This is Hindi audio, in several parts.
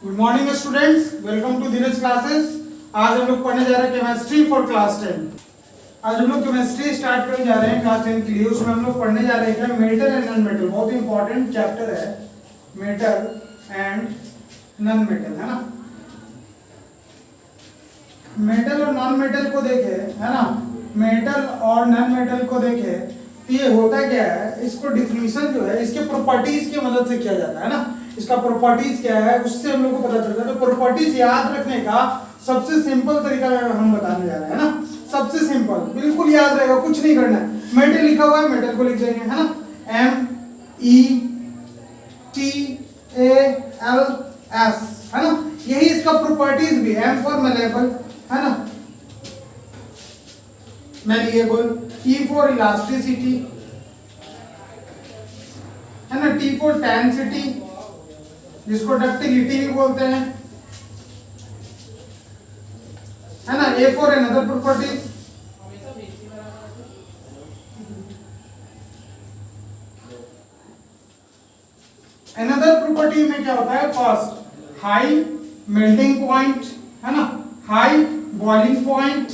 Good morning students, welcome to Dheeraj classes. आज हम लोग पढ़ने जा रहे हैं केमिस्ट्री फॉर क्लास 10। आज हम लोग केमिस्ट्री स्टार्ट करने जा रहे हैं क्लास 10 के लिए। उसमें हम लोग पढ़ने जा रहे हैं मेटल एंड नॉन मेटल। बहुत ही इंपॉर्टेंट चैप्टर है मेटल एंड नॉन मेटल, है ना। मेटल और नॉन मेटल को देखे, है ना, मेटल और नॉन मेटल को देखे तो ये होता क्या है, इसको डिफिनीशन जो है इसके प्रॉपर्टीज की मदद से किया जाता है ना। इसका प्रॉपर्टीज क्या है उससे हम लोग को पता चलता है। तो प्रॉपर्टीज याद रखने का सबसे सिंपल तरीका हम बताने जा रहे हैं ना। सबसे सिंपल, बिल्कुल याद रहेगा, कुछ नहीं करना है। मेटल लिखा हुआ है, मेटल को लिख देंगे, है ना, METALS, है ना। यही इसका प्रॉपर्टीज भी, M फॉर मैलेबल, है ना, मैलिएबल, E फॉर इलास्टिसिटी, है ना, T फॉर टेंसिटी, जिसको डक्टिलिटी भी बोलते हैं, है ना, A for another properties, another property में क्या होता है, फर्स्ट हाई मेल्टिंग पॉइंट, है ना, high boiling point,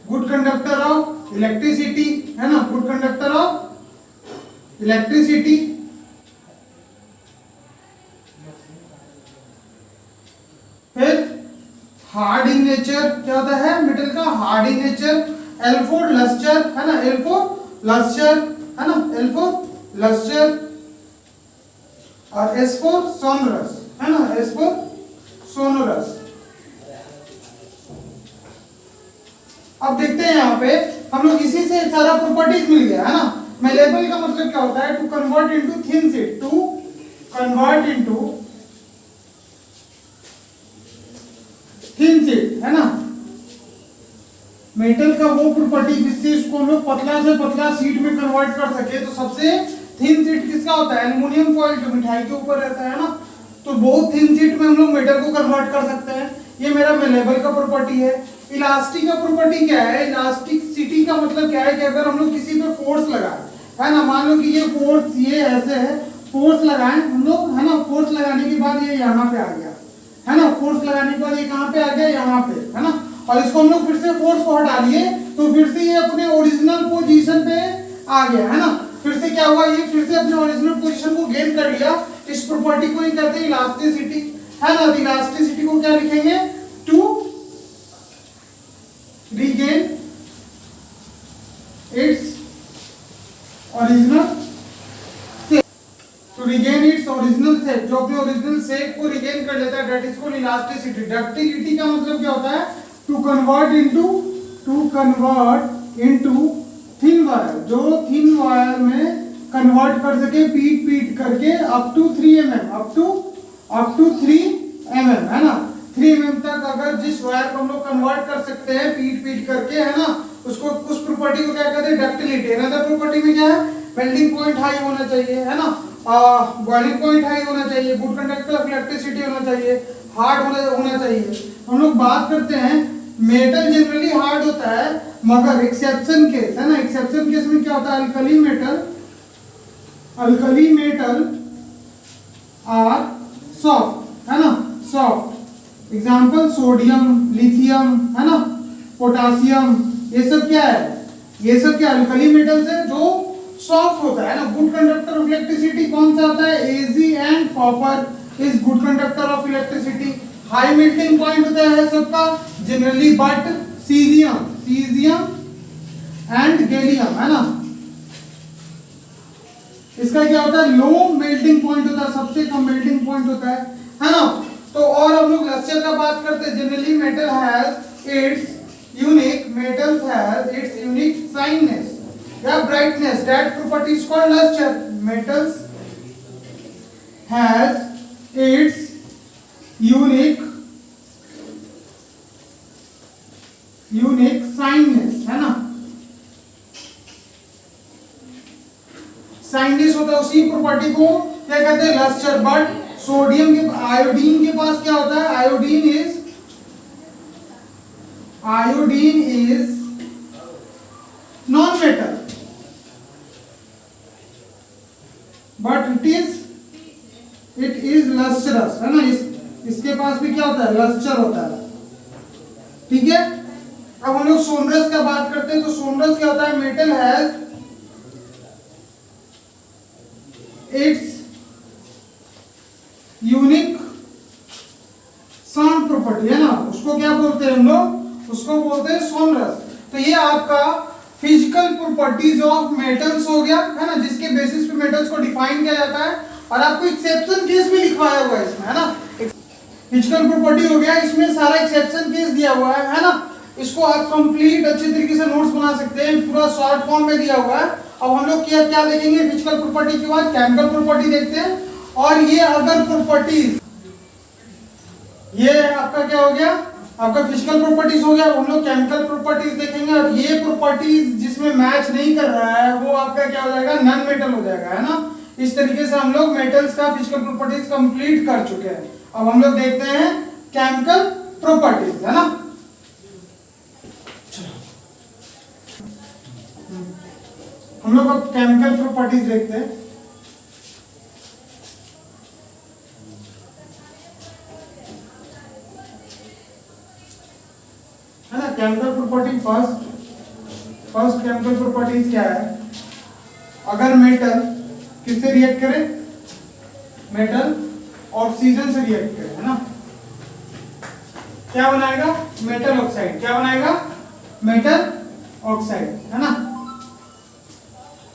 good conductor of electricity, है ना, गुड कंडक्टर ऑफ इलेक्ट्रिसिटी, फिर हार्ड इन नेचर, क्या होता है मेटल का, hard in nature, L for lustre, है ना, L फॉर लस्टर, है ना, L फॉर लस्टर, और S फॉर सोनरस, है ना, S फॉर सोनरस। अब देखते हैं यहाँ पे हम लोग इसी से सारा प्रॉपर्टीज मिल गया, है ना। मैलेबल का मतलब क्या होता है, to convert into thin sheet, to convert into thin sheet, है ना। मेटल का वो प्रॉपर्टी जिससे इसको हम लोग पतला से पतला शीट में कन्वर्ट कर सके। तो सबसे थिन शीट किसका होता है, एल्युमिनियम फॉइल, जो मिठाई के ऊपर रहता है ना। तो बहुत थिन शीट में हम लोग मेटल को कन्वर्ट कर सकते हैं। ये मेरा मैलेबल का प्रॉपर्टी है। इलास्टिक का प्रॉपर्टी क्या है, इलास्टिसिटी का मतलब क्या है कि अगर हम लोग किसी पे फोर्स लगाए, है ना, मान लो कि ये फोर्स ये ऐसे है, फोर्स लगाएं हम लोग, है ना, फोर्स लगाने के बाद ये यहाँ पे आ गया, है ना, फोर्स लगाने के बाद ये कहाँ पे आ गया, यहाँ पे, है ना, और इसको हम लोग फिर से फोर्स को हटा लिए तो फिर से ये अपने ओरिजिनल पोजीशन पे आ गया, है ना। फिर से क्या हुआ, ये फिर से अपने ओरिजिनल पोजीशन को गेन कर लिया। इस प्रॉपर्टी को ही कहते हैं इलास्टिसिटी, है ना। इलास्टिसिटी को क्या लिखेंगे, to regain its original shape, to regain its original shape, जो अपने ओरिजिनल शेप को रीगेन कर लेता है, that is called elasticity. Ductility का मतलब क्या होता है, to convert into thin wire, जो थिन वायर में कन्वर्ट कर सके पीट पीट करके up to 3 mm, up to 3 mm, है ना। 3 mm तक अगर जिस वायर को हम लोग कन्वर्ट कर सकते हैं पीट पीट करके, है ना, उसको, उस प्रॉपर्टी को क्या कहते हैं, डक्टिलिटी। अनदर प्रॉपर्टी में क्या है, मेल्टिंग पॉइंट हाई होना चाहिए, है ना, बॉइलिंग पॉइंट हाई होना चाहिए, गुड कंडक्टर ऑफ इलेक्ट्रिसिटी होना चाहिए, हार्ड होना चाहिए। हम लोग बात करते हैं मेटल जनरली हार्ड होता है, मगर एक्सेप्शन केस, है ना, एक्सेप्शन केस में क्या होता है, अल्कली मेटल आर सॉफ्ट, है ना, सॉफ्ट। एग्जांपल सोडियम, लिथियम, है ना, पोटासियम, ये सब क्या है, ये सब क्या अल्कली मेटल्स है जो सॉफ्ट होता है ना। गुड कंडक्टर ऑफ इलेक्ट्रिसिटी कौन सा होता है, Ag and copper is good conductor of electricity. High melting point होता है सबका generally, but caesium and gallium, है ना, इसका क्या होता है, लो मेल्टिंग पॉइंट होता है, सबसे कम मेल्टिंग पॉइंट होता है ना। तो और हम लोग लस्टर का बात करते हैं, generally metal has its unique shineness या brightness, that property is called lustre. Metals has its unique shineness, है ना, शाइननेस होता है, उसी प्रॉपर्टी को क्या कहते हैं, लस्टर। बट सोडियम के, आयोडीन के पास क्या होता है, iodine is non metal, but it is lustrous, है ना। इसके पास भी क्या होता है, लस्टर होता है। ठीक है, अब हम लोग सोनरस का बात करते हैं तो सोनरस क्या होता है, metal has its unique sound property, है ना, उसको क्या बोलते हैं हम लोग, उसको बोलते हैं सोनरस। तो ये आपका फिजिकल प्रॉपर्टीज ऑफ मेटल्स हो गया, है ना, जिसके बेसिस पे मेटल्स को डिफाइन किया जाता है। और आपको एक्सेप्शन केस भी लिखवाया हुआ है इसमें, है ना, फिजिकल प्रॉपर्टी हो गया, इसमें सारा एक्सेप्शन केस दिया हुआ है ना। इसको आप कंप्लीट अच्छे तरीके से नोट्स बना सकते हैं, पूरा शॉर्ट फॉर्म में दिया हुआ है। अब हम लोग क्या क्या देखेंगे, फिजिकल प्रॉपर्टी के बाद केमिकल प्रॉपर्टी देखते हैं। और ये अदर प्रॉपर्टीज, ये आपका क्या हो गया, आपका फिजिकल प्रॉपर्टीज हो गया। हम लोग केमिकल प्रॉपर्टीज देखेंगे, और ये प्रॉपर्टीज जिसमें मैच नहीं कर रहा है वो आपका क्या हो जाएगा, नॉन मेटल हो जाएगा, है ना। इस तरीके से हम लोग मेटल्स का फिजिकल प्रॉपर्टीज कंप्लीट कर चुके हैं। अब हम लोग देखते हैं केमिकल प्रॉपर्टीज, है ना। हम लोग अब केमिकल प्रॉपर्टीज देखते हैं। है ना, chemical property first chemical properties क्या है, अगर मेटल किससे रिएक्ट करे, मेटल ऑक्सीजन से रिएक्ट करे, है ना, क्या बनाएगा, मेटल ऑक्साइड। क्या बनाएगा, मेटल ऑक्साइड, है ना।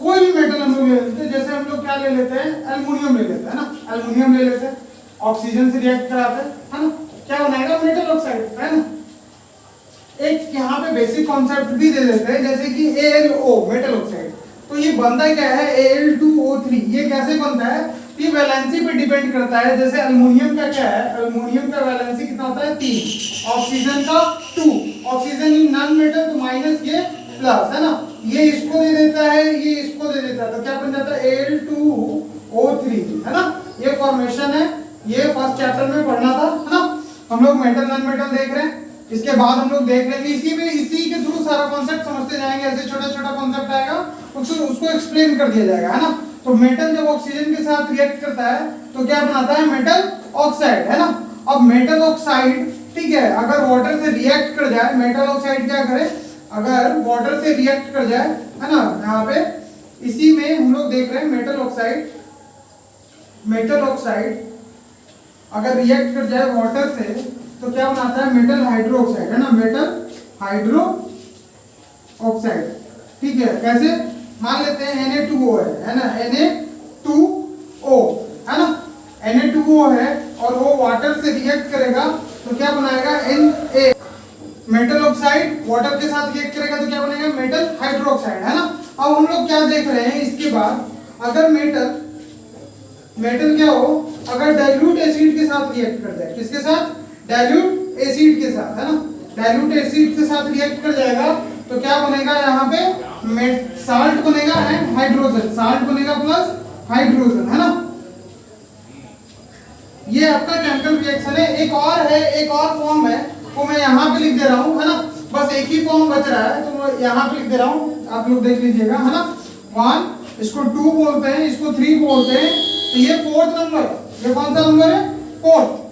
कोई भी मेटल हम लोग ले लेते हैं, जैसे हम लोग क्या ले लेते हैं, एल्युमिनियम ले लेते हैं ना, एल्युमिनियम ले लेते हैं, ऑक्सीजन से रिएक्ट कराते हैं, है ना, क्या बनाएगा, मेटल ऑक्साइड, है ना। एक यहाँ पे बेसिक कॉन्सेप्ट भी दे देते हैं, जैसे कि AlO मेटल ऑक्साइड, तो ये बनता क्या है, Al2O3। ये कैसे बनता है, ये वैलेंसी पे डिपेंड करता है। जैसे एल्युमिनियम का क्या है, एल्युमिनियम का वैलेंसी कितना होता है, 3, ऑक्सीजन का 2, ऑक्सीजन इन नॉन मेटल तो माइनस, ये प्लस, है ना, ये इसको दे देता है, ये इसको दे देता है, तो क्या बन जाता है, Al2O3, है ना। ये फॉर्मेशन है, ये फर्स्ट चैप्टर में पढ़ना था, है ना। हम लोग मेटल नॉन मेटल देख रहे हैं, इसके बाद हम लोग देख लेंगे, इसी के थ्रू सारा कॉन्सेप्ट समझते जाएंगे। ऐसे छोटा छोटा कॉन्सेप्ट आएगा, उसको एक्सप्लेन कर दिया जाएगा, है ना। तो मेटल जब ऑक्सीजन के साथ रिएक्ट करता है तो क्या बनाता है, मेटल ऑक्साइड, है ना। अब मेटल ऑक्साइड, ठीक है, अगर वाटर से रिएक्ट कर जाए, मेटल ऑक्साइड क्या करे, अगर वाटर से रिएक्ट कर जाए, है ना, यहाँ पे इसी में हम लोग देख रहे हैं मेटल ऑक्साइड अगर रिएक्ट कर जाए वाटर से तो क्या बनाता है, मेटल हाइड्रोक्साइड, है ना, मेटल हाइड्रो ऑक्साइड। ठीक है, कैसे, मान लेते हैं Na2O है ना, Na2O, है ना, Na2O है और वो वाटर से रिएक्ट करेगा तो क्या बनाएगा, Na। मेटल ऑक्साइड वाटर के साथ रिएक्ट करेगा तो क्या बनेगा, मेटल हाइड्रोक्साइड, है ना। अब हम लोग क्या देख रहे हैं, इसके बाद अगर मेटल क्या हो, अगर डाइल्यूट एसिड के साथ रिएक्ट कर जाए, किसके साथ, डाइल्यूट एसिड के साथ, है ना, डाइल्यूट एसिड के साथ रिएक्ट कर जाएगा तो क्या बनेगा, यहाँ पे साल्ट बनेगा एंड हाइड्रोजन, साल्ट बनेगा प्लस हाइड्रोजन, है ना। ये आपका केमिकल रिएक्शन है। एक और फॉर्म है, वो मैं यहाँ पे लिख दे रहा हूँ, है ना, बस एक ही फॉर्म बच रहा है तो मैं यहाँ पे लिख दे रहा हूँ, आप लोग देख लीजिएगा, है ना। 1, इसको 2 बोलते हैं, इसको 3 बोलते हैं, तो ये 4th नंबर, ये कौन सा नंबर है, 4th।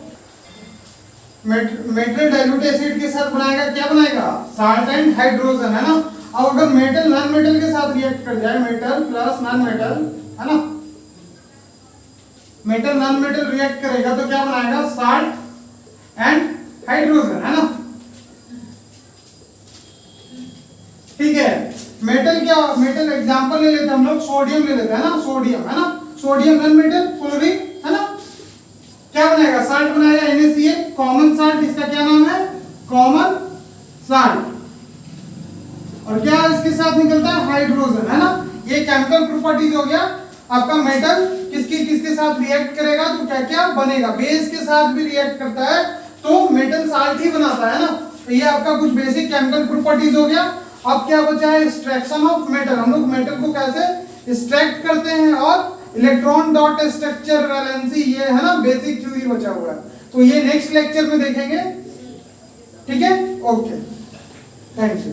मेटल डाइल्यूट एसिड के साथ बनाएगा, क्या बनाएगा, साल्ट एंड हाइड्रोजन, है ना। अब अगर मेटल नॉन मेटल के साथ रिएक्ट कर जाए, मेटल प्लस नॉन मेटल, है ना, मेटल नॉन मेटल रिएक्ट करेगा तो क्या बनाएगा, साल्ट एंड हाइड्रोजन, है ना। ठीक है, मेटल एग्जांपल ले लेते हैं हम लोग, सोडियम ले लेते हैं ना, सोडियम, है ना, सोडियम नॉन मेटल, क्लोरीन, है ना, क्या बनाएगा, साल्ट बनाएगा, NaCl, कॉमन साल्ट, इसका क्या नाम है, कॉमन साल्ट, और क्या इसके साथ निकलता है, हाइड्रोजन, है ना। ये केमिकल प्रॉपर्टीज हो गया आपका। मेटल किसके साथ रिएक्ट करेगा तो क्या क्या बनेगा, बेस के साथ भी रिएक्ट करता है तो मेटल साल्ट ही बनाता है ना। तो ये आपका कुछ बेसिक केमिकल प्रॉपर्टीज हो गया। अब क्या बचा है, एक्सट्रैक्शन ऑफ मेटल। हम लोग मेटल को कैसे एक्सट्रैक्ट करते हैं, और इलेक्ट्रॉन डॉट स्ट्रक्चर वैलेंसी, ये है ना बेसिक थ्योरी बचा हुआ है, तो ये नेक्स्ट लेक्चर में देखेंगे। ठीक है, ओके, थैंक यू।